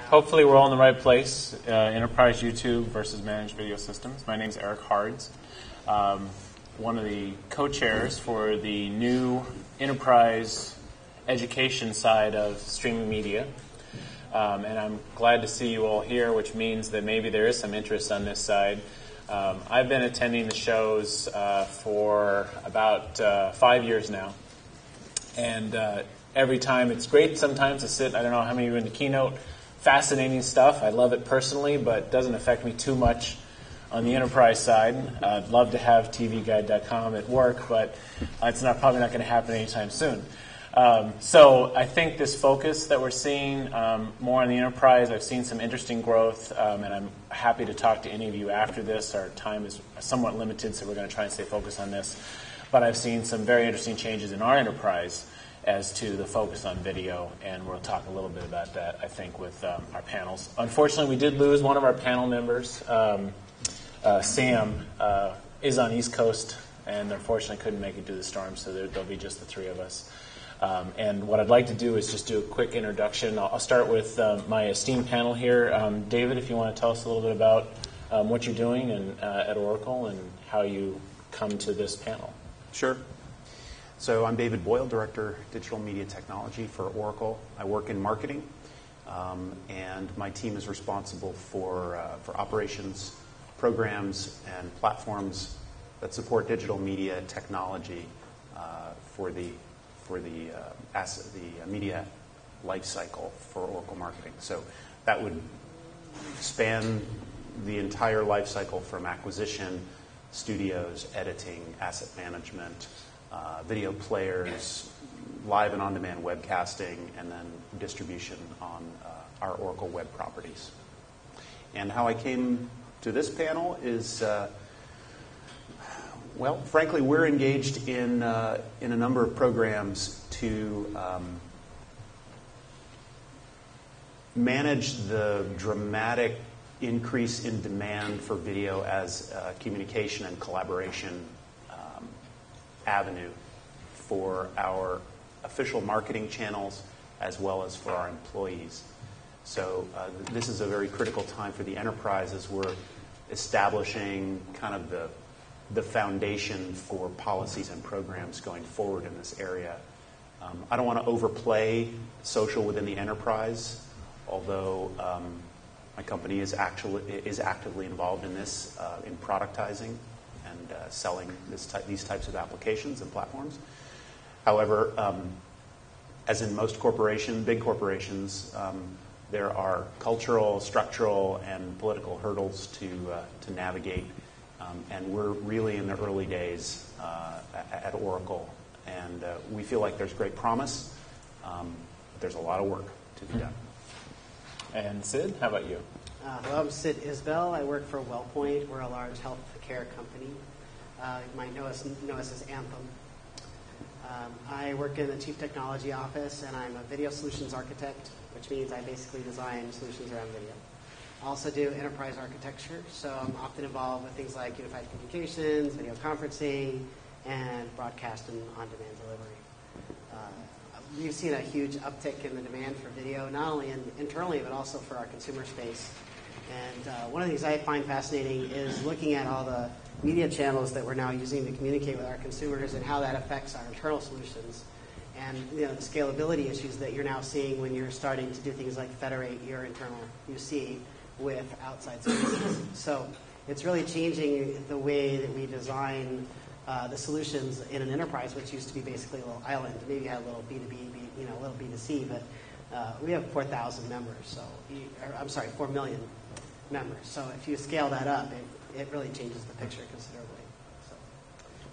Hopefully we're all in the right place. Enterprise YouTube versus managed video systems. My name is Eric Hards, one of the co-chairs for the new enterprise education side of streaming media. And I'm glad to see you all here, which means that maybe there is some interest on this side. I've been attending the shows for about 5 years now. And every time it's great sometimes to sit, I don't know how many of you are in the keynote, fascinating stuff. I love it personally, but it doesn't affect me too much on the enterprise side. I'd love to have tvguide.com at work, but it's probably not going to happen anytime soon. So I think this focus that we're seeing more on the enterprise, I've seen some interesting growth, and I'm happy to talk to any of you after this. Our time is somewhat limited, so we're going to try and stay focused on this. But I've seen some very interesting changes in our enterprise as to the focus on video, and we'll talk a little bit about that, I think, with our panels. Unfortunately, we did lose one of our panel members. Sam is on East Coast, and unfortunately couldn't make it due to the storm, so there'll be just the three of us. And what I'd like to do is just do a quick introduction. I'll start with my esteemed panel here. David, if you want to tell us a little bit about what you're doing at Oracle and how you come to this panel. Sure. So I'm David Boyle, Director of Digital Media Technology for Oracle. I work in marketing, and my team is responsible for operations, programs, and platforms that support digital media technology for the media life cycle for Oracle marketing. So that would span the entire life cycle from acquisition, studios, editing, asset management, video players, live and on-demand webcasting, and then distribution on our Oracle web properties. And how I came to this panel is, well, frankly, we're engaged in a number of programs to manage the dramatic increase in demand for video as a communication and collaboration avenue for our official marketing channels as well as for our employees. So this is a very critical time for the enterprise as we're establishing kind of the foundation for policies and programs going forward in this area. I don't want to overplay social within the enterprise, although my company is actively involved in this, in productizing and selling these types of applications and platforms. However, as in most big corporations, there are cultural, structural, and political hurdles to navigate, and we're really in the early days at Oracle, and we feel like there's great promise, but there's a lot of work to be done. And Sid, how about you? Hello, I'm Sid Isbell. I work for WellPoint. We're a large health care company. You might know us as Anthem. I work in the Chief Technology Office, and I'm a video solutions architect, which means I basically design solutions around video. I also do enterprise architecture, so I'm often involved with things like unified communications, video conferencing, and broadcast and on-demand delivery. We've seen a huge uptick in the demand for video, not only internally, but also for our consumer space. And one of the things I find fascinating is looking at all the media channels that we're now using to communicate with our consumers and how that affects our internal solutions. And the scalability issues that you're now seeing when you're starting to do things like federate your internal UC with outside services. So it's really changing the way that we design the solutions in an enterprise, which used to be basically a little island. Maybe you had a little B2B, a little B2C, but we have 4,000 members. So, 4 million members. So if you scale that up, it really changes the picture considerably. So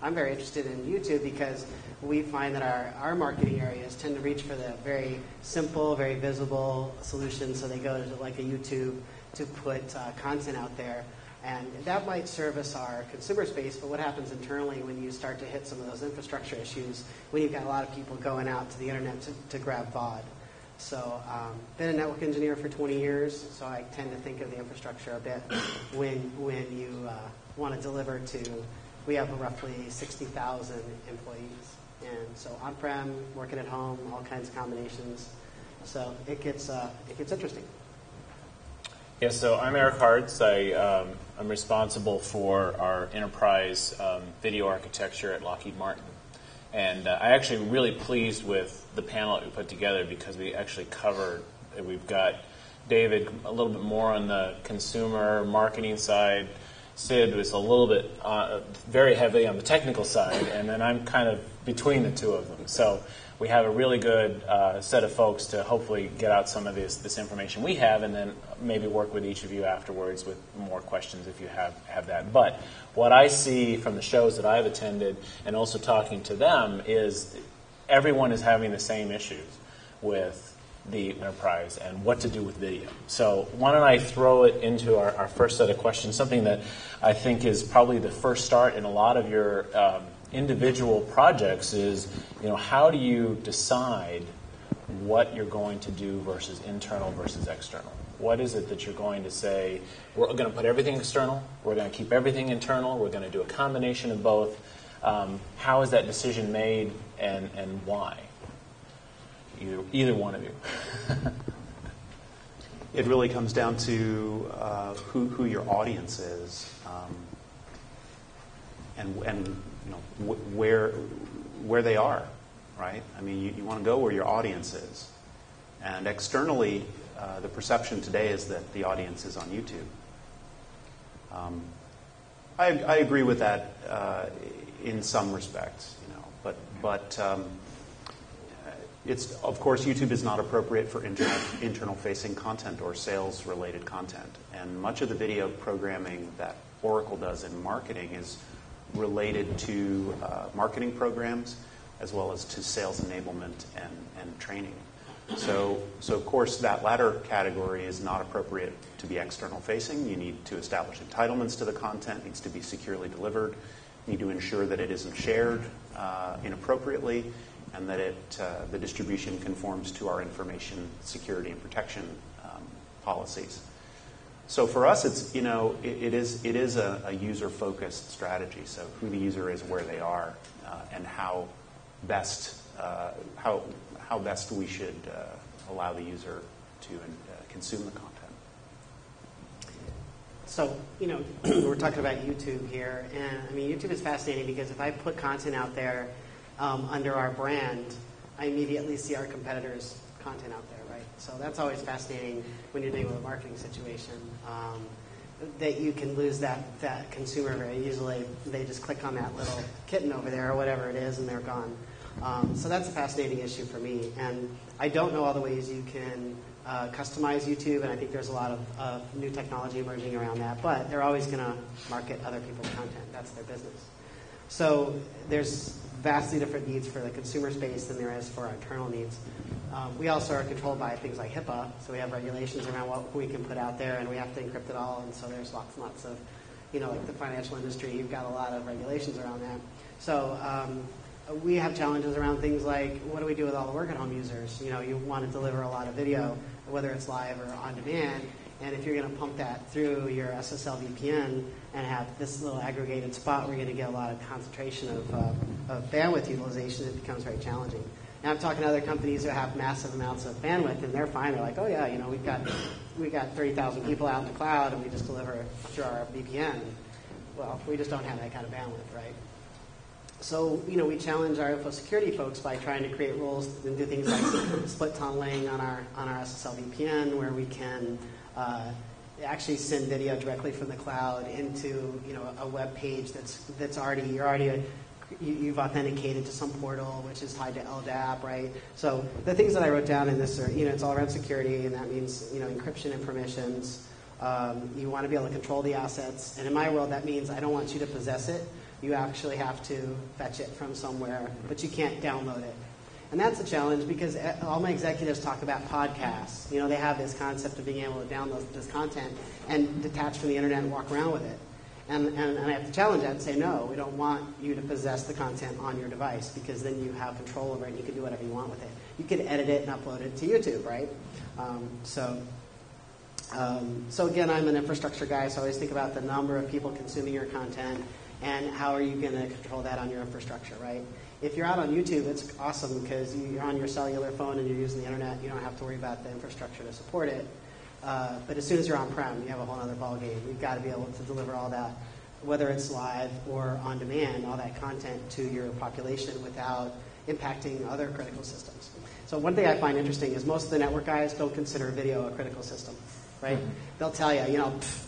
I'm very interested in YouTube because we find that our marketing areas tend to reach for the very simple, very visible solutions. So they go to like a YouTube to put content out there. And that might service our consumer space, but what happens internally when you start to hit some of those infrastructure issues, when you've got a lot of people going out to the internet to grab VOD? So been a network engineer for 20 years, so I tend to think of the infrastructure a bit when you want to deliver to, we have roughly 60,000 employees. And so on-prem, working at home, all kinds of combinations. So it gets interesting. Yeah, so I'm Eric Hards. I'm responsible for our enterprise video architecture at Lockheed Martin. And I actually am really pleased with the panel that we put together because we actually covered, we've got David a little bit more on the consumer marketing side. Sid was a little bit very heavy on the technical side, and then I'm kind of between the two of them. So we have a really good set of folks to hopefully get out some of this information we have, and then maybe work with each of you afterwards with more questions if you have that. But what I see from the shows that I've attended and also talking to them is everyone is having the same issues with the enterprise and what to do with video. So why don't I throw it into our first set of questions, something that I think is probably the first start in a lot of your individual projects is, how do you decide what you're going to do versus internal versus external? What is it that you're going to say, we're going to put everything external, we're going to keep everything internal, we're going to do a combination of both? How is that decision made and why? Either one of you. It really comes down to who your audience is, and where they are, right? I mean, you want to go where your audience is, and externally, the perception today is that the audience is on YouTube. I agree with that in some respects, but. It's, of course, YouTube is not appropriate for internal-facing content or sales-related content. And much of the video programming that Oracle does in marketing is related to marketing programs as well as to sales enablement and training. So, of course, that latter category is not appropriate to be external-facing. You need to establish entitlements to the content. It needs to be securely delivered. You need to ensure that it isn't shared inappropriately, and that the distribution conforms to our information security and protection policies. So for us, it's it is a user-focused strategy. So who the user is, where they are, and how best we should allow the user to consume the content. So we're talking about YouTube here, and I mean YouTube is fascinating because if I put content out there under our brand, I immediately see our competitors' content out there, right? So that's always fascinating when you're dealing with a marketing situation, that you can lose that consumer very easily. They just click on that little kitten over there or whatever it is, and they're gone. So that's a fascinating issue for me. And I don't know all the ways you can customize YouTube, and I think there's a lot of new technology emerging around that, but they're always going to market other people's content. That's their business. So there's vastly different needs for the consumer space than there is for our internal needs. We also are controlled by things like HIPAA, so we have regulations around what we can put out there, and we have to encrypt it all, and so there's lots and lots of, like the financial industry, you've got a lot of regulations around that. So we have challenges around things like, what do we do with all the work-at-home users? You want to deliver a lot of video, whether it's live or on demand, and if you're going to pump that through your SSL VPN and have this little aggregated spot where you're going to get a lot of concentration of bandwidth utilization, it becomes very challenging. Now I'm talking to other companies who have massive amounts of bandwidth, and they're fine. They're like, oh yeah, we've got 30,000 people out in the cloud, and we just deliver through our VPN. Well, we just don't have that kind of bandwidth, right? So, we challenge our info security folks by trying to create rules and do things like split tunneling on our SSL VPN, where we can actually send video directly from the cloud into a web page that's already you've authenticated to some portal which is tied to LDAP, right? So the things that I wrote down in this are it's all around security, and that means encryption and permissions. You want to be able to control the assets, and in my world that means I don't want you to possess it. You actually have to fetch it from somewhere, but you can't download it. And that's a challenge because all my executives talk about podcasts. They have this concept of being able to download this content and detach from the internet and walk around with it. And I have to challenge that and say, no, we don't want you to possess the content on your device, because then you have control over it and you can do whatever you want with it. You could edit it and upload it to YouTube, right? So again, I'm an infrastructure guy, so I always think about the number of people consuming your content and how are you going to control that on your infrastructure, right? If you're out on YouTube, it's awesome because you're on your cellular phone and you're using the internet. You don't have to worry about the infrastructure to support it. But as soon as you're on-prem, you have a whole other ballgame. You've got to be able to deliver all that, whether it's live or on demand, all that content to your population without impacting other critical systems. So one thing I find interesting is most of the network guys don't consider video a critical system, right? Mm-hmm. They'll tell you,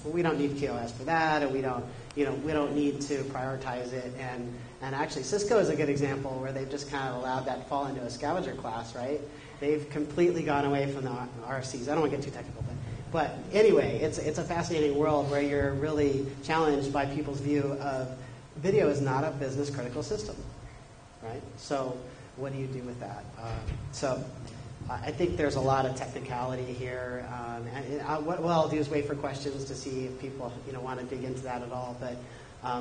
we don't need QoS for that, or we don't need to prioritize it. And actually, Cisco is a good example where they've just kind of allowed that to fall into a scavenger class, right? They've completely gone away from the RFCs. I don't want to get too technical, but anyway, it's a fascinating world where you're really challenged by people's view of video is not a business critical system, right? So what do you do with that? I think there's a lot of technicality here. What I'll do is wait for questions to see if people want to dig into that at all. But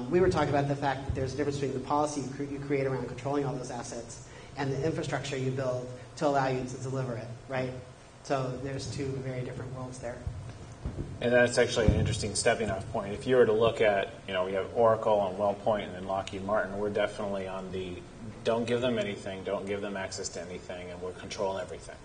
we were talking about the fact that there's a difference between the policy you create around controlling all those assets and the infrastructure you build to allow you to deliver it, right? So there's two very different worlds there. And that's actually an interesting stepping off point. If you were to look at, we have Oracle and WellPoint and then Lockheed Martin, we're definitely on the don't give them anything, don't give them access to anything, and we're controlling everything.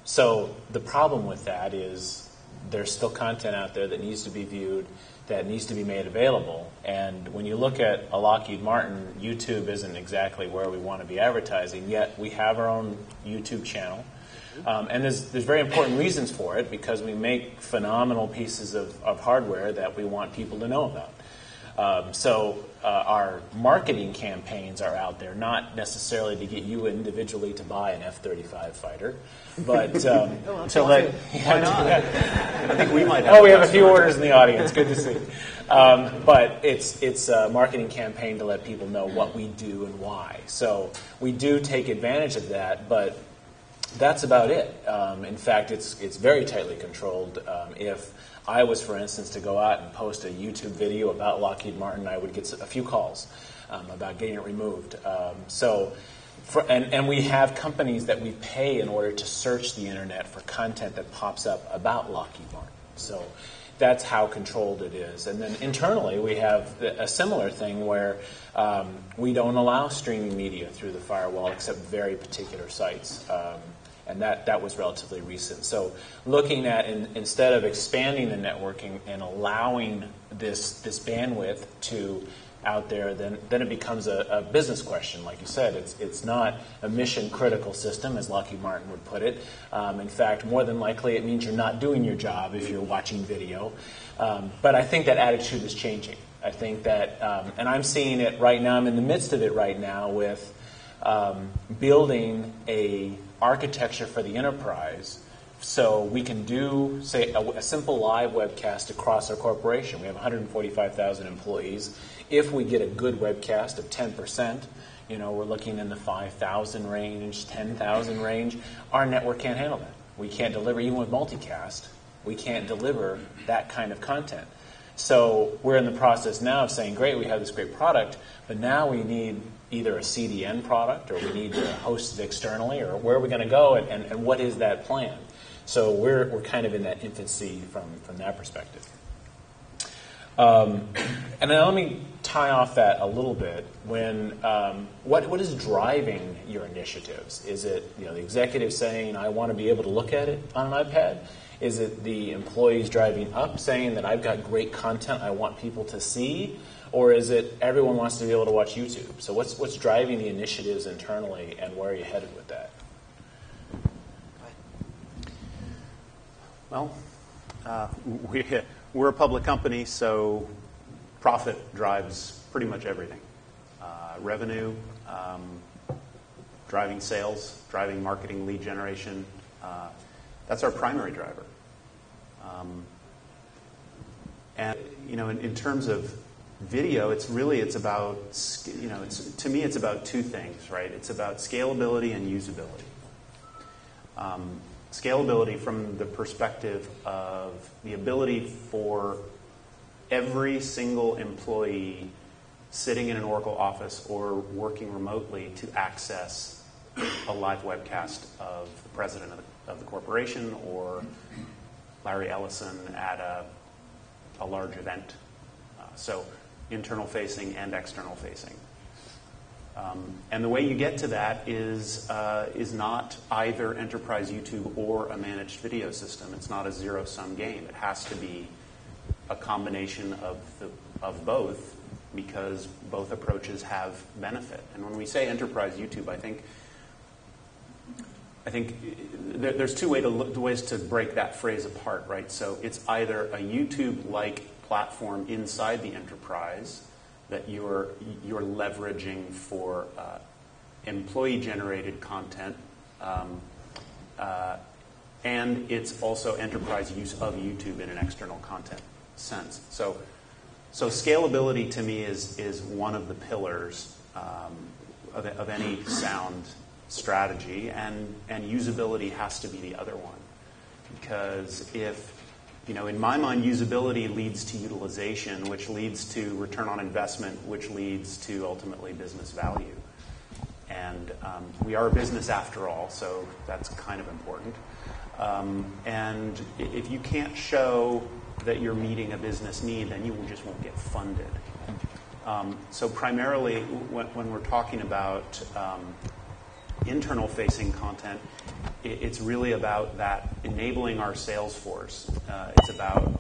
So the problem with that is there's still content out there that needs to be viewed, that needs to be made available. And when you look at a Lockheed Martin, YouTube isn't exactly where we want to be advertising, yet we have our own YouTube channel. And there's very important reasons for it because we make phenomenal pieces of hardware that we want people to know about. So our marketing campaigns are out there, not necessarily to get you individually to buy an F-35 fighter, but to let... Why not? I think we might have... Oh, we have a few orders in the audience. Good to see. But it's a marketing campaign to let people know what we do and why. So we do take advantage of that, but that's about it. In fact, it's very tightly controlled. If I was, for instance, to go out and post a YouTube video about Lockheed Martin, I would get a few calls about getting it removed. And we have companies that we pay in order to search the internet for content that pops up about Lockheed Martin. So that's how controlled it is. And then internally, we have a similar thing where we don't allow streaming media through the firewall except very particular sites. And that was relatively recent. So looking at, instead of expanding the networking and allowing this bandwidth to out there, then it becomes a business question. Like you said, it's not a mission critical system, as Lockheed Martin would put it. In fact, more than likely, it means you're not doing your job if you're watching video. But I think that attitude is changing. I think that, and I'm seeing it right now, I'm in the midst of it right now with building a architecture for the enterprise so we can do, say, a simple live webcast across our corporation. We have 145,000 employees. If we get a good webcast of 10%, we're looking in the 5,000 range, 10,000 range. Our network can't handle that. We can't deliver, even with multicast, we can't deliver that kind of content. So we're in the process now of saying, great, we have this great product, but now we need either a CDN product or we need to host it externally, or where are we going to go, and what is that plan? So we're kind of in that infancy from that perspective. And then let me tie off that a little bit. When what is driving your initiatives? Is it the executive saying, I want to be able to look at it on an iPad? Is it the employees driving up saying that I've got great content I want people to see? Or is it everyone wants to be able to watch YouTube? So what's driving the initiatives internally, and where are you headed with that? Well, we're a public company, so profit drives pretty much everything. Revenue, driving sales, driving marketing, lead generation. That's our primary driver. And in terms of video, it's about, to me, it's about two things, right? It's about scalability and usability. Scalability from the perspective of the ability for every single employee sitting in an Oracle office or working remotely to access a live webcast of the president of the corporation or Larry Ellison at a large event. So internal facing and external facing. And the way you get to that is not either enterprise YouTube or a managed video system. It's not a zero-sum game. It has to be a combination of both, because both approaches have benefit. And when we say enterprise YouTube, I think there's two ways to break that phrase apart, right? So it's either a YouTube-like platform inside the enterprise that you're leveraging for employee-generated content, and it's also enterprise use of YouTube in an external content sense. So scalability to me is one of the pillars of any sound strategy, and usability has to be the other one. Because if, in my mind, usability leads to utilization, which leads to return on investment, which leads to ultimately business value. And we are a business after all, so that's kind of important. And if you can't show that you're meeting a business need, then you just won't get funded. So primarily, when we're talking about internal-facing content, it's really about that enabling our sales force. It's about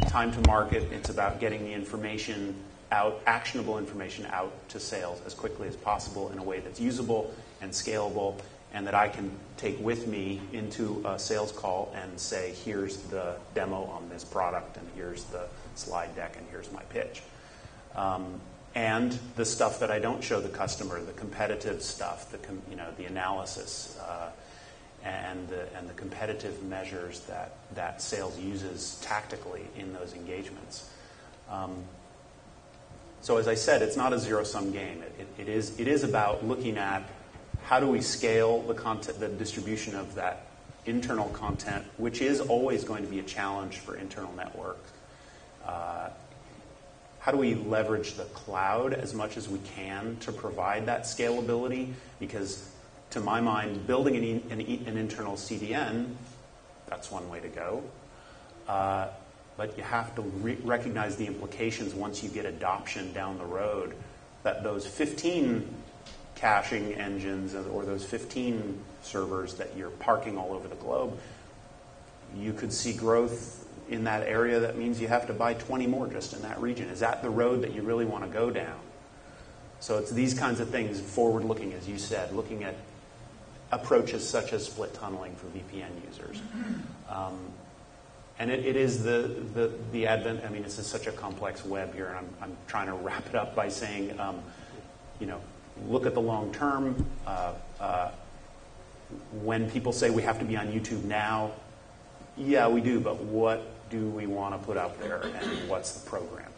time to market. It's about getting the information out, actionable information out to sales as quickly as possible in a way that's usable and scalable, and that I can take with me into a sales call and say, here's the demo on this product, and here's the slide deck, and here's my pitch. And the stuff that I don't show the customer, the competitive stuff, the analysis, and the competitive measures that sales uses tactically in those engagements. So as I said, it's not a zero-sum game. It is about looking at how do we scale the content, the distribution of that internal content, which is always going to be a challenge for internal networks. How do we leverage the cloud as much as we can to provide that scalability? Because to my mind, building an internal CDN, that's one way to go. But you have to recognize the implications once you get adoption down the road, that those 15 caching engines or those 15 servers that you're parking all over the globe, you could see growth in that area. That means you have to buy 20 more just in that region. Is that the road that you really want to go down? So it's these kinds of things, forward-looking, as you said, looking at approaches such as split tunneling for VPN users. And it is the advent. I mean, this is such a complex web here, and I'm trying to wrap it up by saying, look at the long term. When people say we have to be on YouTube now, yeah, we do, but what do we want to put out there, and what's the program?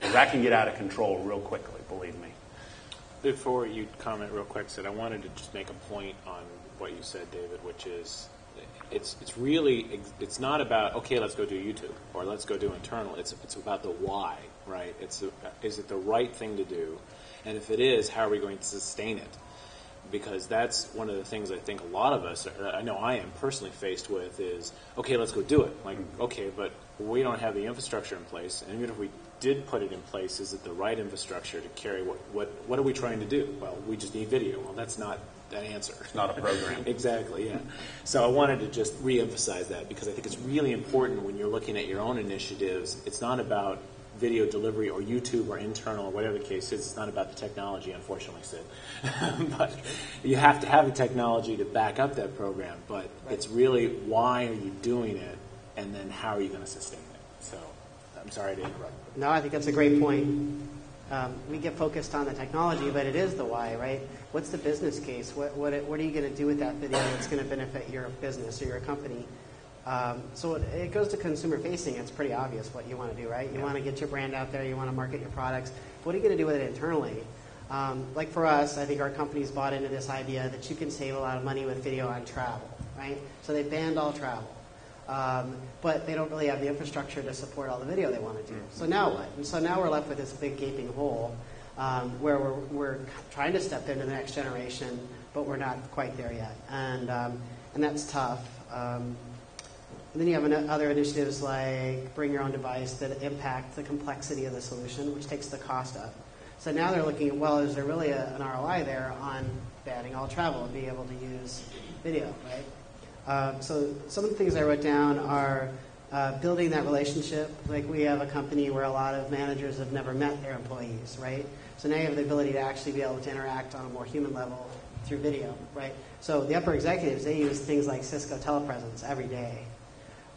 That can get out of control real quickly, believe me. Before you comment real quick, Sid, I wanted to just make a point on what you said, David, which is it's not about, okay, let's go do YouTube or let's go do internal. It's about the why, right? Is it the right thing to do? And if it is, how are we going to sustain it? Because that's one of the things I think a lot of us, I know I am personally faced with, is, okay, let's go do it. Like, okay, but we don't have the infrastructure in place. And even if we did put it in place, is it the right infrastructure to carry what are we trying to do? Well, we just need video. Well, that's not that answer. It's not a program. Exactly, yeah. So I wanted to just reemphasize that, because I think it's really important when you're looking at your own initiatives. It's not about video delivery or YouTube or internal or whatever the case is. It's not about the technology, unfortunately, Sid. But you have to have the technology to back up that program. But it's really, why are you doing it, and then how are you going to sustain it? So I'm sorry to interrupt. No, I think that's a great point. We get focused on the technology, but it is the why, right? What's the business case? What are you going to do with that video that's going to benefit your business or your company? So it goes to consumer facing. It's pretty obvious what you want to do, right? You want to get your brand out there. You want to market your products. What are you going to do with it internally? Like for us, I think our company's bought into this idea that you can save a lot of money with video on travel, right? So they banned all travel. But they don't really have the infrastructure to support all the video they want to do. So now what? And so now we're left with this big gaping hole where we're trying to step into the next generation, but we're not quite there yet. And that's tough. And then you have other initiatives like bring your own device that impact the complexity of the solution, which takes the cost up. So now they're looking at, well, is there really an ROI there on banning all travel and being able to use video, right? So some of the things I wrote down are building that relationship. Like we have a company where a lot of managers have never met their employees, right? So now you have the ability to actually be able to interact on a more human level through video, right? So the upper executives, they use things like Cisco telepresence every day.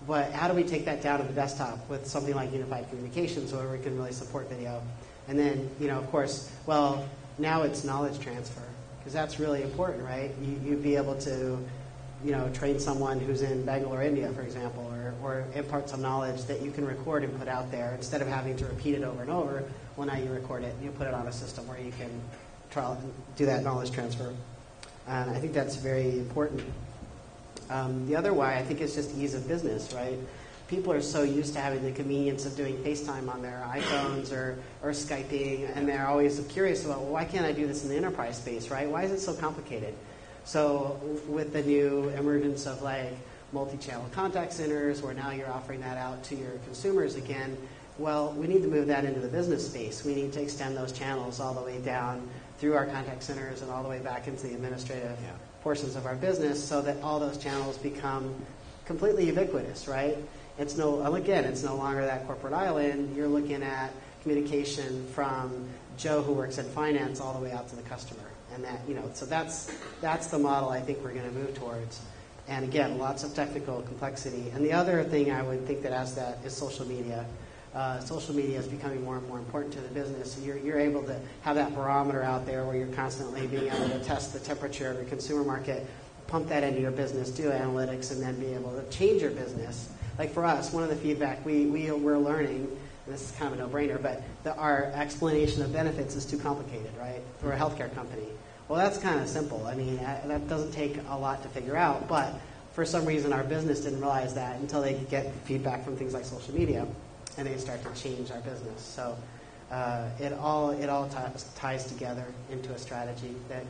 But how do we take that down to the desktop with something like unified communications where we can really support video? And then, of course, well, now it's knowledge transfer because that's really important, right? You'd be able to, train someone who's in Bangalore, India, for example, or impart some knowledge that you can record and put out there instead of having to repeat it over and over. Well, now you record it and you put it on a system where you can do that knowledge transfer. And I think that's very important. The other why, I think, is just ease of business, right? People are so used to having the convenience of doing FaceTime on their iPhones or Skyping, and they're always curious about, well, why can't I do this in the enterprise space, right? Why is it so complicated? So with the new emergence of multi-channel contact centers, where now you're offering that out to your consumers again, well, we need to move that into the business space. We need to extend those channels all the way down through our contact centers and all the way back into the administrative portions of our business so that all those channels become completely ubiquitous, right? It's no longer that corporate island. You're looking at communication from Joe who works in finance all the way out to the customer. And so that's the model I think we're going to move towards. And again, lots of technical complexity. And the other thing I would think that adds that is social media. Social media is becoming more and more important to the business. You're able to have that barometer out there where you're constantly being able to test the temperature of the consumer market, pump that into your business, do analytics, and then be able to change your business. Like for us, one of the feedback we're learning, and this is kind of a no-brainer, but our explanation of benefits is too complicated, right, for a healthcare company. Well, that's kind of simple. I mean, that doesn't take a lot to figure out, but for some reason our business didn't realize that until they get feedback from things like social media, and they start to change our business. So it all ties together into a strategy that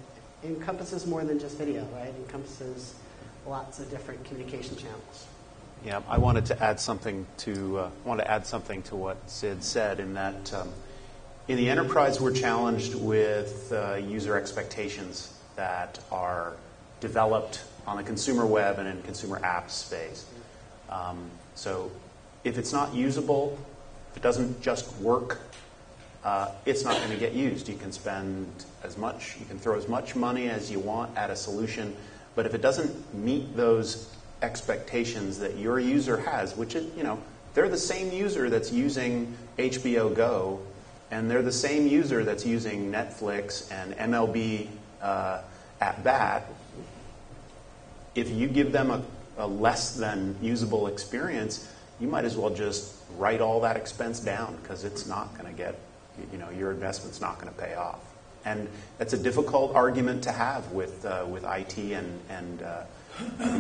encompasses more than just video, right? It encompasses lots of different communication channels. Yeah, I wanted to add something to what Sid said in that in the enterprise we're challenged with user expectations that are developed on the consumer web and in consumer apps space. So if it's not usable, if it doesn't just work, it's not going to get used. You can you can throw as much money as you want at a solution, but if it doesn't meet those expectations that your user has, which is, they're the same user that's using HBO Go, and they're the same user that's using Netflix and MLB at bat. If you give them a less than usable experience, you might as well just write all that expense down because it's not going to get, your investment's not going to pay off. And that's a difficult argument to have with IT and the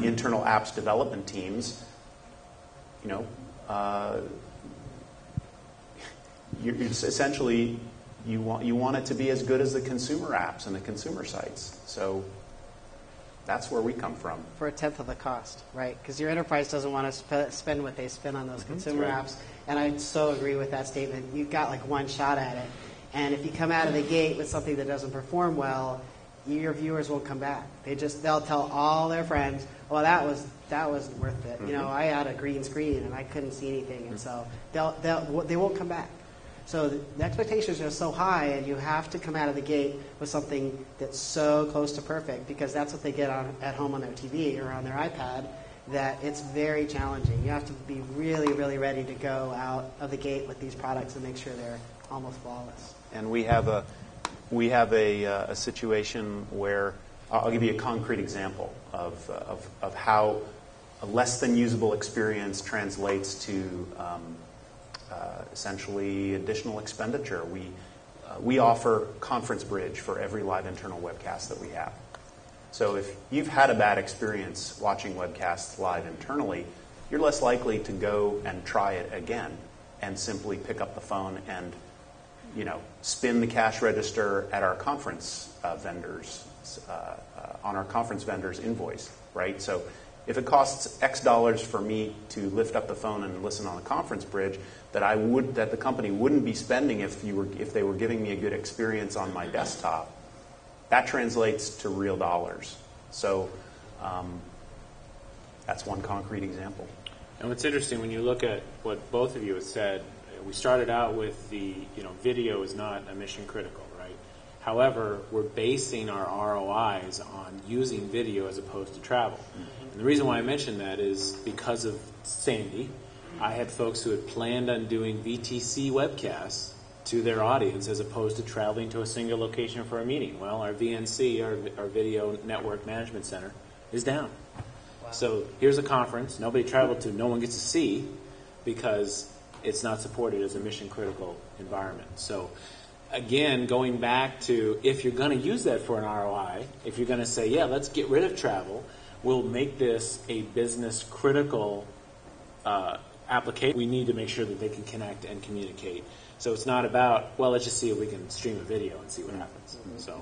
internal apps development teams. Essentially you want it to be as good as the consumer apps and the consumer sites. So that's where we come from. For a tenth of the cost, right? Because your enterprise doesn't want to spend what they spend on those consumer apps. And I so agree with that statement. You've got one shot at it. And if you come out of the gate with something that doesn't perform well, your viewers won't come back. They'll tell all their friends, "Well, that was worth it." I had a green screen and I couldn't see anything, and so they won't come back. So the expectations are so high, and you have to come out of the gate with something that's so close to perfect because that's what they get at home on their TV or on their iPad. That it's very challenging. You have to be really, really ready to go out of the gate with these products and make sure they're almost flawless. And we have a situation where I'll give you a concrete example of how a less than usable experience translates to essentially additional expenditure. We offer Conference Bridge for every live internal webcast that we have. So if you've had a bad experience watching webcasts live internally, you're less likely to go and try it again and simply pick up the phone and spin the cash register at our conference vendors on our conference vendors invoice, right? So If it costs X dollars for me to lift up the phone and listen on the conference bridge, that the company wouldn't be spending if they were giving me a good experience on my desktop, that translates to real dollars. So that's one concrete example. And what's interesting, when you look at what both of you have said, we started out with video is not a mission critical, right? However, we're basing our ROIs on using video as opposed to travel. Mm-hmm. And the reason why I mention that is because of Sandy. I had folks who had planned on doing VTC webcasts to their audience as opposed to traveling to a single location for a meeting. Well, our VNC, our Video Network Management Center, is down. Wow. So here's a conference nobody traveled to, no one gets to see because it's not supported as a mission-critical environment. So again, going back to if you're going to use that for an ROI, if you're going to say, yeah, let's get rid of travel, we'll make this a business-critical application. We need to make sure that they can connect and communicate. So it's not about, well, let's just see if we can stream a video and see what happens. Mm-hmm. So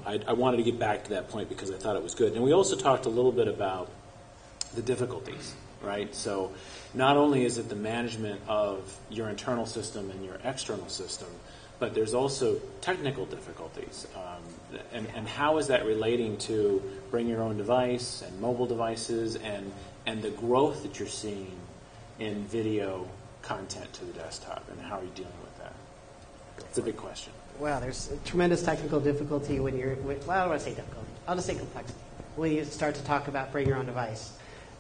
I wanted to get back to that point because I thought it was good. And we also talked a little bit about the difficulties, right? So not only is it the management of your internal system and your external system, but there's also technical difficulties. And how is that relating to bring your own device and mobile devices and the growth that you're seeing in video content to the desktop, and how are you dealing with that? It's a big question. Well, there's tremendous technical difficulty when I don't want to say difficulty. I'll just say complexity when you start to talk about bring your own device.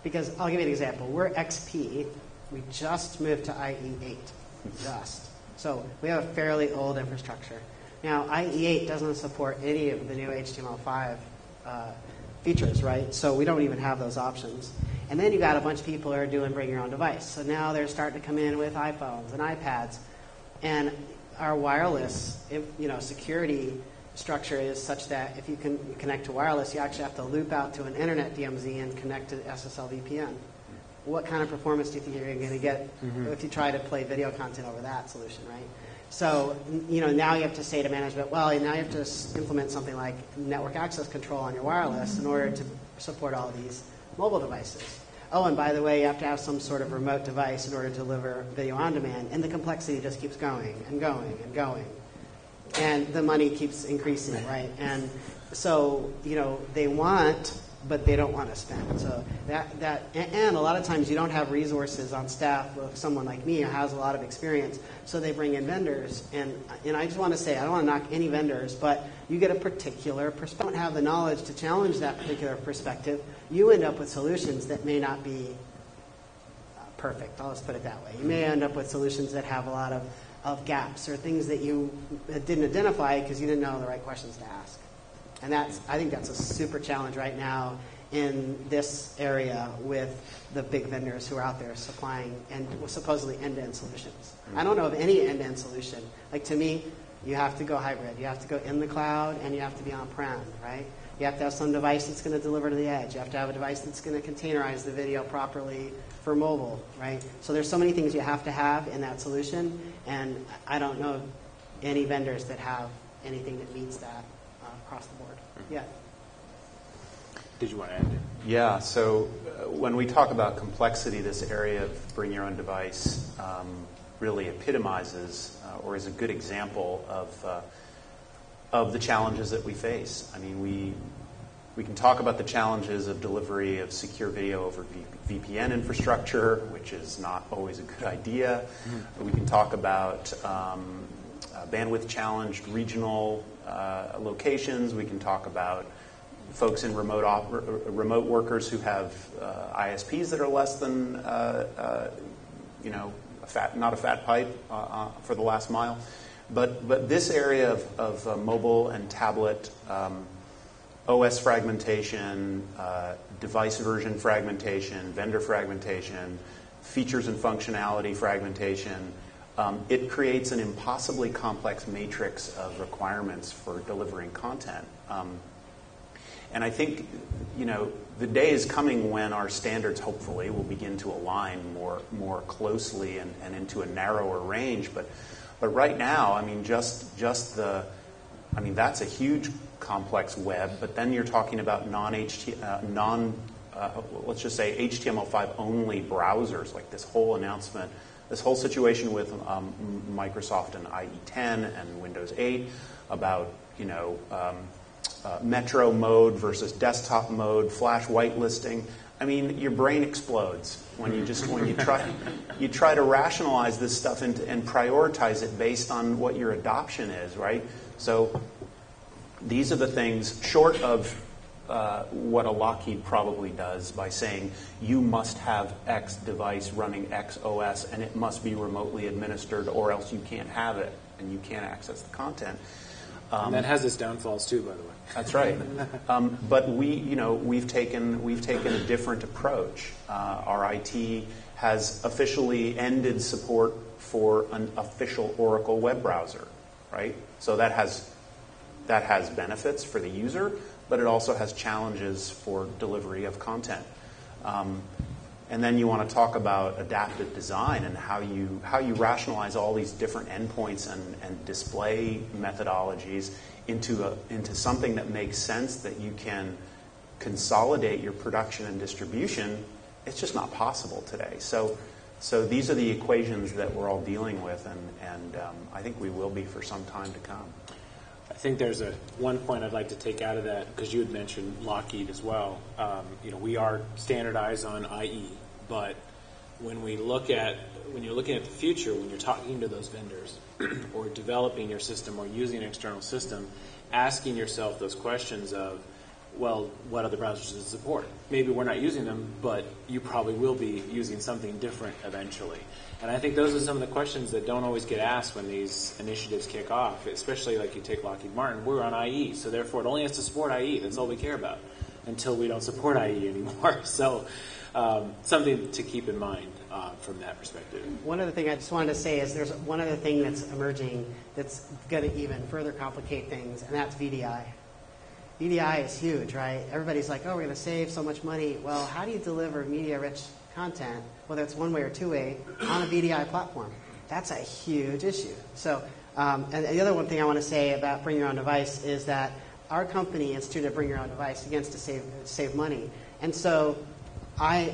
Because I'll give you an example. We're XP. We just moved to IE8. Just. So we have a fairly old infrastructure. Now, IE8 doesn't support any of the new HTML5 features, right? So we don't even have those options. And then you got a bunch of people who are doing bring your own device. So now they're starting to come in with iPhones and iPads. And our wireless, security structure is such that if you can connect to wireless, you actually have to loop out to an internet DMZ and connect to SSL VPN. What kind of performance do you think you're going to get if you try to play video content over that solution, right? So, now you have to say to management, well, now you have to implement something like network access control on your wireless in order to support all of these mobile devices. Oh, and by the way, you have to have some sort of remote device in order to deliver video on demand, and the complexity just keeps going and going and going. And the money keeps increasing, right? And so, they want, but they don't want to spend. So and a lot of times you don't have resources on staff with someone like me who has a lot of experience, so they bring in vendors. And I just want to say, I don't want to knock any vendors, but you get a particular perspective. Don't have the knowledge to challenge that particular perspective. You end up with solutions that may not be perfect. I'll just put it that way. You may end up with solutions that have a lot of gaps or things that you didn't identify because you didn't know the right questions to ask. And I think that's a super challenge right now in this area with the big vendors who are out there supplying and supposedly end-to-end solutions. I don't know of any end-to-end solution. Like, to me, you have to go hybrid. You have to go in the cloud and you have to be on-prem, right? You have to have some device that's going to deliver to the edge. You have to have a device that's going to containerize the video properly for mobile, right? So there's so many things you have to have in that solution, and I don't know of any vendors that have anything that meets that across the board. Yeah. Did you want to add it? Yeah, so when we talk about complexity, this area of bring your own device really epitomizes or is a good example of the challenges that we face. I mean, we can talk about the challenges of delivery of secure video over VPN infrastructure, which is not always a good idea. Mm-hmm. We can talk about bandwidth-challenged regional locations. We can talk about folks in remote workers who have ISPs that are less than not a fat pipe for the last mile. But this area of mobile and tablet OS fragmentation, device version fragmentation, vendor fragmentation, features and functionality fragmentation, it creates an impossibly complex matrix of requirements for delivering content. And I think, the day is coming when our standards, hopefully, will begin to align more closely and into a narrower range. But right now, I mean, that's a huge complex web. But then you're talking about non let's just say HTML5 only browsers, like this whole announcement, this whole situation with Microsoft and IE10 and Windows 8 about, Metro mode versus desktop mode, flash whitelisting. I mean, your brain explodes when you try to rationalize this stuff and prioritize it based on what your adoption is, right? So these are the things, short of what a Lockheed probably does by saying you must have X device running X OS and it must be remotely administered or else you can't have it and you can't access the content. And that has its downfalls too, by the way. That's right. But we've taken a different approach. Our IT has officially ended support for an official Oracle web browser, right? So that has benefits for the user, but it also has challenges for delivery of content. And then you want to talk about adaptive design and how you rationalize all these different endpoints and display methodologies into something that makes sense, that you can consolidate your production and distribution. It's just not possible today. So these are the equations that we're all dealing with, and I think we will be for some time to come. I think there's one point I'd like to take out of that, because you had mentioned Lockheed as well. We are standardized on IE, but when you're looking at the future, when you're talking to those vendors or developing your system or using an external system, asking yourself those questions of, well, what other browsers does it support? Maybe we're not using them, but you probably will be using something different eventually. And I think those are some of the questions that don't always get asked when these initiatives kick off, especially like you take Lockheed Martin. We're on IE, so therefore it only has to support IE. That's all we care about until we don't support IE anymore. So something to keep in mind from that perspective. One other thing I just wanted to say is there's one other thing that's emerging that's going to even further complicate things, and that's VDI. VDI is huge, right? Everybody's like, oh, we're going to save so much money. Well, how do you deliver media-rich content, whether it's one-way or two-way, on a VDI platform? That's a huge issue. So, and the other one thing I want to say about Bring Your Own Device is that our company instituted Bring Your Own Device against to save money. And so I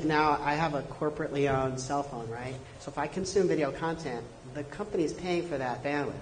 have a corporately owned cell phone, right? So if I consume video content, the company's paying for that bandwidth.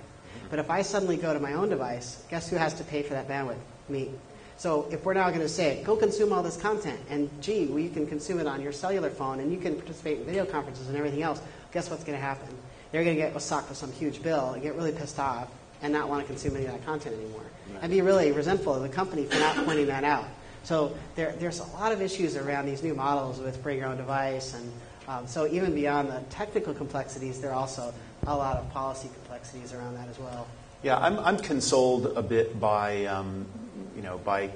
But if I suddenly go to my own device, guess who has to pay for that bandwidth? Me. So if we're now going to say, go consume all this content, and gee, well, you can consume it on your cellular phone, and you can participate in video conferences and everything else, guess what's going to happen? They're going to get socked with some huge bill and get really pissed off and not want to consume any of that content anymore. Right. And be really resentful of the company for not pointing that out. So there's a lot of issues around these new models with Bring Your Own Device, and so even beyond the technical complexities, there are also a lot of policy complexities around that as well. Yeah, I'm consoled a bit by by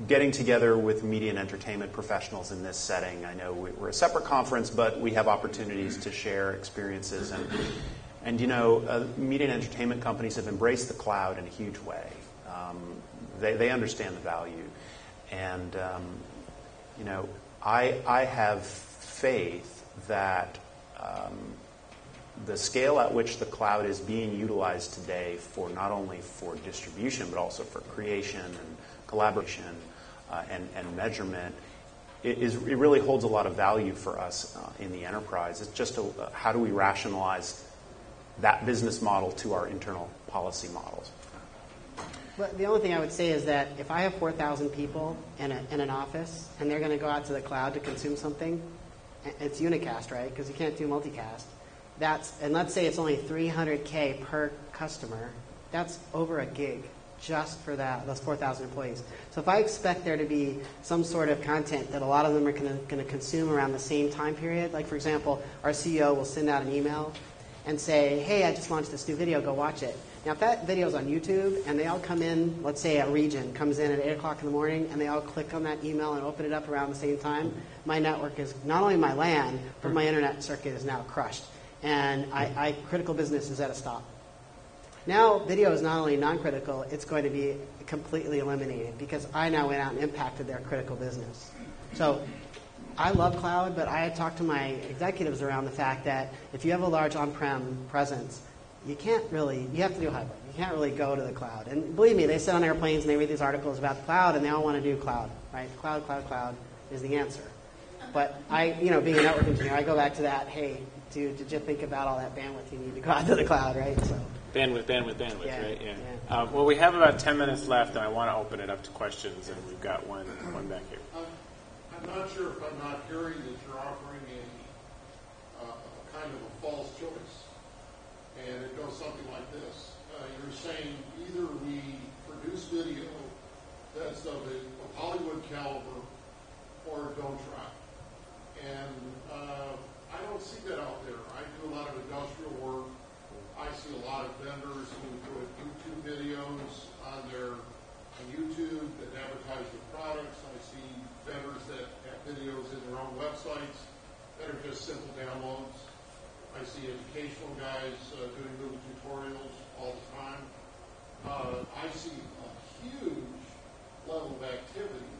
getting together with media and entertainment professionals in this setting. I know we're a separate conference, but we have opportunities to share experiences. And media and entertainment companies have embraced the cloud in a huge way. They understand the value. And, I have faith that the scale at which the cloud is being utilized today for not only for distribution, but also for creation and collaboration and measurement, it really holds a lot of value for us in the enterprise. It's just how do we rationalize that business model to our internal policy models? Well, the only thing I would say is that if I have 4,000 people in an office and they're going to go out to the cloud to consume something, it's unicast, right? Because you can't do multicast. And let's say it's only $300K per customer. That's over $1 gig just for those 4,000 employees. So if I expect there to be some sort of content that a lot of them are going to consume around the same time period, like for example, our CEO will send out an email and say, hey, I just launched this new video, go watch it. Now, if that video is on YouTube and they all come in, let's say a region comes in at 8 o'clock in the morning and they all click on that email and open it up around the same time, my network is, not only my LAN, but my internet circuit is now crushed. And critical business is at a stop. Now, video is not only non-critical, it's going to be completely eliminated because I now went out and impacted their critical business. So I love cloud, but I had talked to my executives around the fact that if you have a large on-prem presence, you have to do hybrid. You can't really go to the cloud. And believe me, they sit on airplanes and they read these articles about the cloud and they all want to do cloud, right? Cloud is the answer. But being a network engineer, I go back to that. Hey, dude, did you think about all that bandwidth you need to go out to the cloud, right? So Bandwidth, yeah, right? Yeah. Yeah. Well, we have about 10 minutes left, and I want to open it up to questions, and we've got one back here. I'm not sure if I'm not hearing that you're offering a kind of a false choice, and it goes something like this. You're saying either we produce video that's of a Hollywood caliber or don't try. And I don't see that out there. I do a lot of industrial work. I see a lot of vendors who put YouTube videos on YouTube that advertise their products. I see vendors that have videos in their own websites that are just simple downloads. I see educational guys doing little tutorials all the time. I see a huge level of activity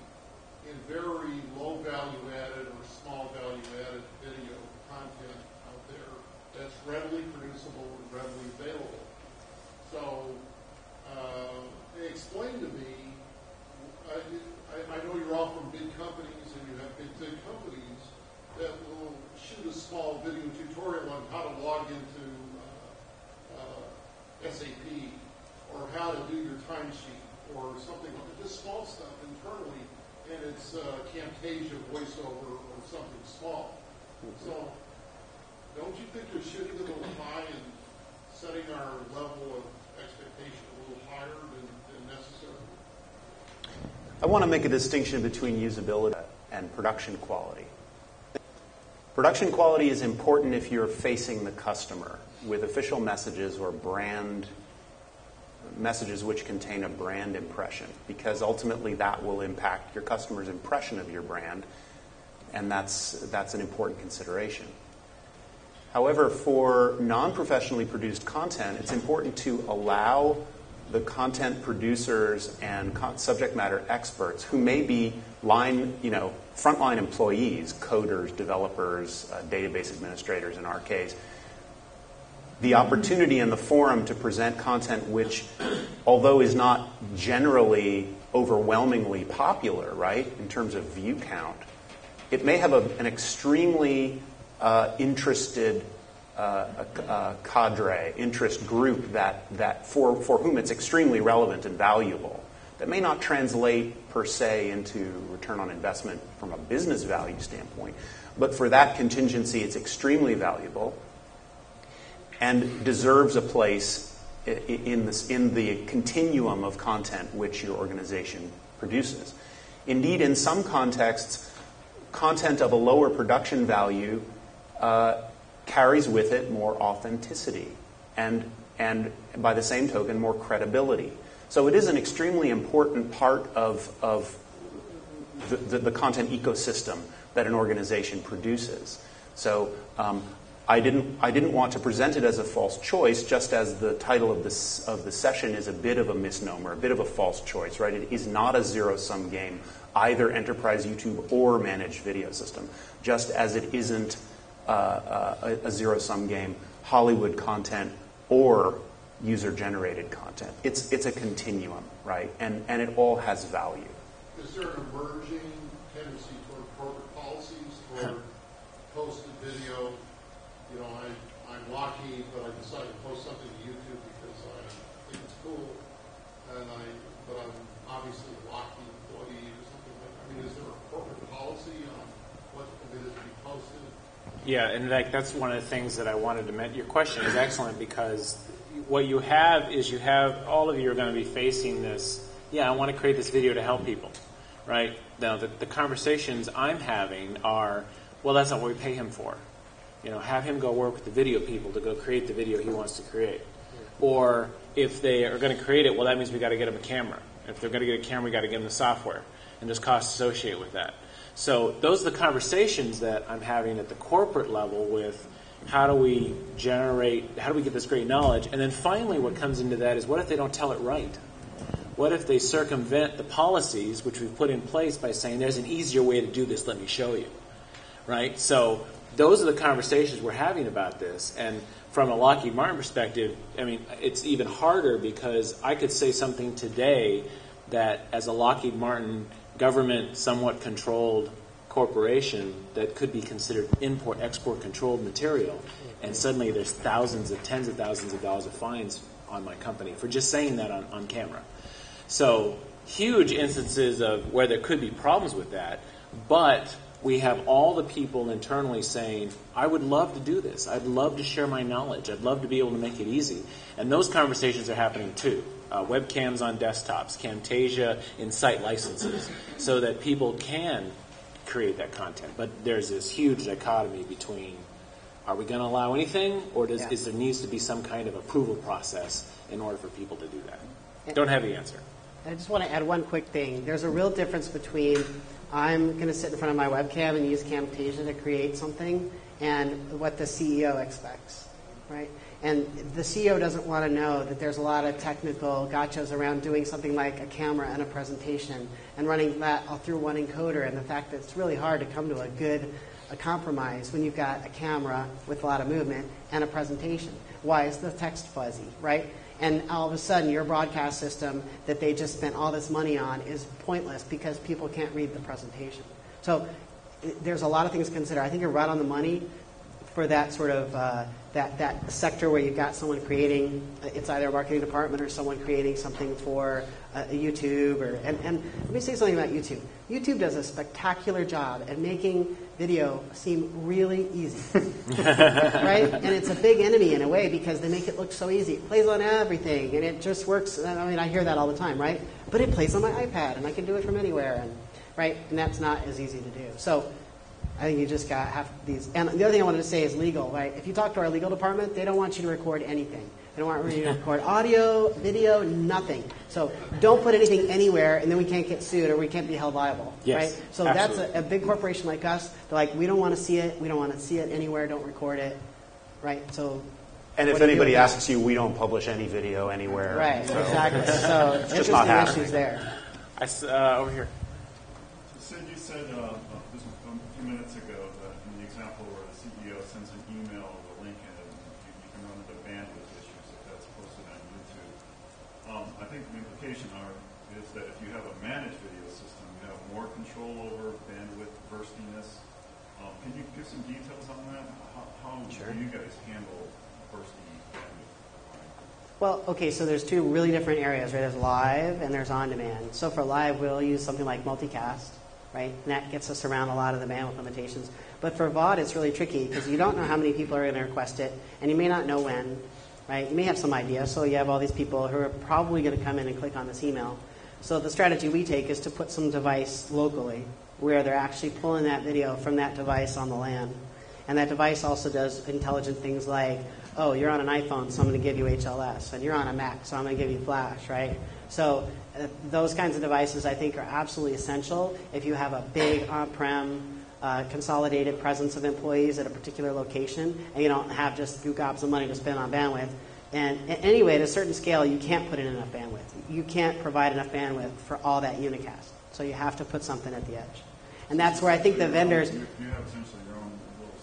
in very low value added or small value added video content out there that's readily producible and readily available. So explain to me, I know you're all from big companies and you have big companies that will shoot a small video tutorial on how to log into SAP or how to do your timesheet or something like that, just small stuff internally, and it's Camtasia voiceover or something small. So don't you think you're shooting a little high and setting our level of expectation a little higher than necessary? I want to make a distinction between usability and production quality. Production quality is important if you're facing the customer with official messages or brand messages which contain a brand impression, because ultimately that will impact your customer's impression of your brand, and that's an important consideration. However, for non-professionally produced content, it's important to allow the content producers and subject matter experts who may be frontline employees, coders, developers, database administrators in our case, the opportunity and the forum to present content which, although is not generally overwhelmingly popular, right, in terms of view count, it may have an extremely interested cadre, interest group that for whom it's extremely relevant and valuable, that may not translate per se into return on investment from a business value standpoint, but for that contingency it's extremely valuable and deserves a place in the continuum of content which your organization produces. Indeed, in some contexts, content of a lower production value carries with it more authenticity and by the same token, more credibility. So it is an extremely important part of the content ecosystem that an organization produces. So I didn't want to present it as a false choice, just as the title of the session is a bit of a misnomer, a bit of a false choice, right? It is not a zero-sum game, either enterprise YouTube or managed video system, just as it isn't a zero-sum game, Hollywood content or user-generated content. It's a continuum, right? And it all has value. Is there an emerging tendency toward corporate policies toward posted video? You know, I'm Lockheed, but I decided to post something to YouTube because I think it's cool, but I'm obviously a Lockheed employee or something like that. I mean, is there a corporate policy on what is to be posted? Yeah, and that's one of the things that I wanted to mention. Your question is excellent because what you have is all of you are going to be facing this, I want to create this video to help people, right? Now, the conversations I'm having are, well, that's not what we pay him for. Have him go work with the video people to go create the video he wants to create. Or if they are going to create it, well, that means we got to get him a camera. If they're going to get a camera, we got to get them the software, and there's costs associated with that. So those are the conversations that I'm having at the corporate level with how do we get this great knowledge? And then finally what comes into that is what if they don't tell it right? What if they circumvent the policies which we've put in place by saying there's an easier way to do this, let me show you, right? So those are the conversations we're having about this. And from a Lockheed Martin perspective, I mean, it's even harder because I could say something today that as a Lockheed Martin government somewhat controlled corporation that could be considered import-export controlled material, and suddenly there's tens of thousands of dollars of fines on my company for just saying that on camera. So huge instances of where there could be problems with that, but we have all the people internally saying, I would love to do this. I'd love to share my knowledge. I'd love to be able to make it easy. And those conversations are happening too. Webcams on desktops, Camtasia in site licenses, so that people can create that content. But there's this huge dichotomy between, are we going to allow anything, or is there needs to be some kind of approval process in order for people to do that? Don't have the answer. I just want to add one quick thing. There's a real difference between I'm going to sit in front of my webcam and use Camtasia to create something and what the CEO expects, right? And the CEO doesn't want to know that there's a lot of technical gotchas around doing something like a camera and a presentation and running that all through one encoder, and the fact that it's really hard to come to a compromise when you've got a camera with a lot of movement and a presentation. Why is the text fuzzy, right? And all of a sudden, your broadcast system that they just spent all this money on is pointless because people can't read the presentation. So there's a lot of things to consider. I think you're right on the money for that sort of that sector where you've got someone creating, it's either a marketing department or someone creating something for YouTube. And let me say something about YouTube. YouTube does a spectacular job at making video seem really easy, right? And it's a big enemy in a way because they make it look so easy. It plays on everything, and it just works. I mean, I hear that all the time, right? But it plays on my iPad, and I can do it from anywhere, right? And that's not as easy to do. So I think you just got to have these. And the other thing I wanted to say is legal, right? If you talk to our legal department, they don't want you to record anything. They don't want you to record audio, video, nothing. So don't put anything anywhere, and then we can't get sued or we can't be held liable, yes, right? So absolutely. that's a big corporation like us. They're like, we don't want to see it. We don't want to see it anywhere. Don't record it, right? So. And if anybody asks you, we don't publish any video anywhere. Right, so exactly. So it's just not happening. issues there. Over here. So you said just a few minutes ago that in the example where the CEO sends an email with a link in it, you can run into bandwidth issues if that's posted on YouTube. I think the implication is that if you have a managed video system, you have more control over bandwidth burstiness. Can you give some details on that? How Sure. do you guys handle bursty bandwidth? Well, okay, so there's two really different areas, right? There's live and there's on-demand. So for live, we'll use something like multicast, right? And that gets us around a lot of the bandwidth limitations. But for VOD, it's really tricky because you don't know how many people are going to request it, and you may not know when, right? You may have some idea, so you have all these people who are probably going to come in and click on this email. So the strategy we take is to put some device locally where they're actually pulling that video from that device on the LAN. And that device also does intelligent things like, oh, you're on an iPhone, so I'm going to give you HLS. And you're on a Mac, so I'm going to give you Flash, right? So those kinds of devices, I think, are absolutely essential if you have a big on-prem consolidated presence of employees at a particular location, and you don't have just few gobs of money to spend on bandwidth. And anyway, at a certain scale, you can't put in enough bandwidth. You can't provide enough bandwidth for all that unicast. So you have to put something at the edge. And that's where I think the vendors... You have essentially your own little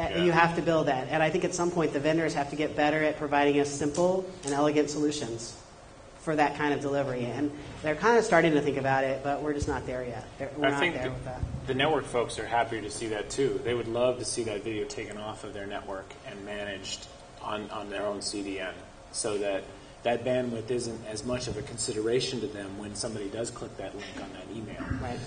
CDNs. You have to build that. And I think at some point the vendors have to get better at providing us simple and elegant solutions for that kind of delivery. And they're kind of starting to think about it, but we're just not there yet. We're not there with that. The network folks are happy to see that too. They would love to see that video taken off of their network and managed on their own CDN so that that bandwidth isn't as much of a consideration to them when somebody does click that link on that email. Right.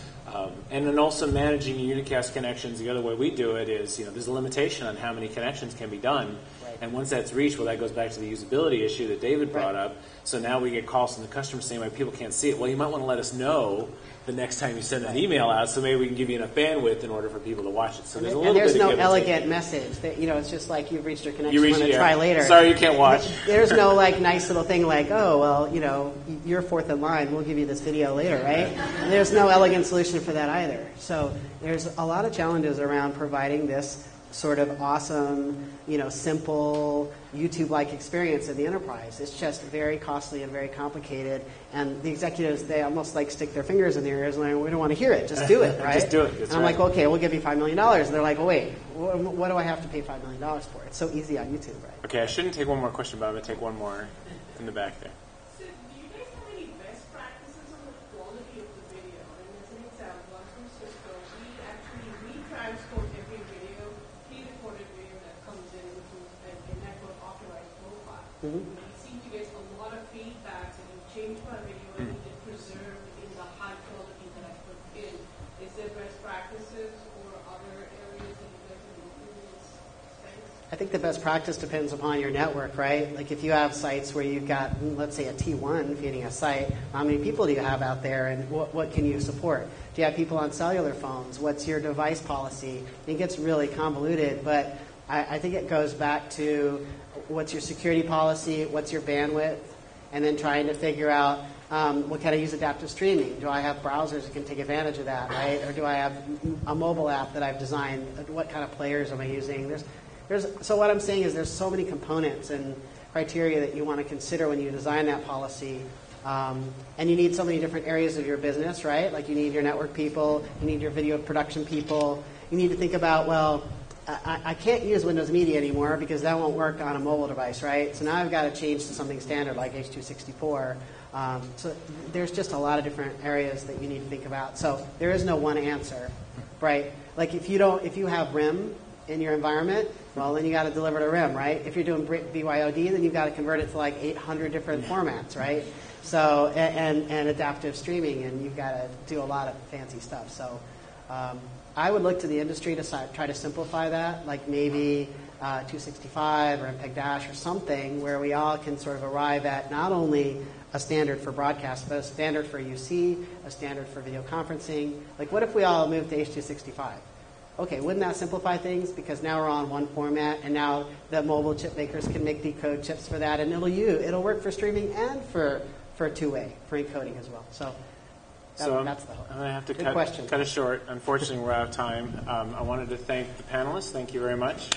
And then also managing unicast connections, the other way we do it is, there's a limitation on how many connections can be done. Right. And once that's reached, well, that goes back to the usability issue that David brought up. So now we get calls from the customer saying, well, people can't see it. Well, you might want to let us know the next time you send an email out, so maybe we can give you enough bandwidth in order for people to watch it. So there's a little there's bit of no give and take. elegant message. That, it's just like you've reached your connection. Want to try later. Sorry, you can't watch. There's no nice little thing like, oh, well, you're fourth in line. We'll give you this video later, right? And there's no elegant solution for that either. So there's a lot of challenges around providing this sort of awesome, simple YouTube-like experience in the enterprise. It's just very costly and very complicated. And the executives, they almost stick their fingers in their ears and they're like, we don't want to hear it. Just do it, right? Just do it. That's and I'm right. like, okay, we'll give you $5 million. And they're like, well, wait, what do I have to pay $5 million for? It's so easy on YouTube, right? Okay, I shouldn't take one more question, but I'm going to take one more in the back there. So, do you guys have any best practices on the quality of the video? And as an example, I'm from Cisco. We Mm-hmm. You seem to get a lot of feedback, and you change my video and you get preserved in the high quality that I put in. Is there best practices or other areas that you guys are improving these things? I think the best practice depends upon your network, right? Like if you have sites where you've got, let's say, a T1 feeding a site, how many people do you have out there and what can you support? Do you have people on cellular phones? What's your device policy? It gets really convoluted, but I think it goes back to what's your security policy, what's your bandwidth, and then trying to figure out what can I use adaptive streaming? Do I have browsers that can take advantage of that, right? Or do I have a mobile app that I've designed? What kind of players am I using? So what I'm saying is there's so many components and criteria that you want to consider when you design that policy. And you need so many different areas of your business, right? Like you need your network people, you need your video production people. You need to think about, well, I can't use Windows Media anymore because that won't work on a mobile device, right? So now I've got to change to something standard like H.264. So there's just a lot of different areas that you need to think about. So there is no one answer, right? Like if you have RIM in your environment, well, then you got to deliver to RIM, right? If you're doing BYOD, then you've got to convert it to like 800 different formats, right? So and adaptive streaming, and you've got to do a lot of fancy stuff. So I would look to the industry to try to simplify that, like maybe 265 or MPEG-Dash or something where we all can sort of arrive at not only a standard for broadcast, but a standard for UC, a standard for video conferencing. Like what if we all moved to H.265? Okay, wouldn't that simplify things? Because now we're on one format, and now the mobile chip makers can make decode chips for that, and it'll work for streaming and for two-way, for encoding as well. So that's the hope. I'm going to have to Good cut it short. Unfortunately, we're out of time. I wanted to thank the panelists. Thank you very much.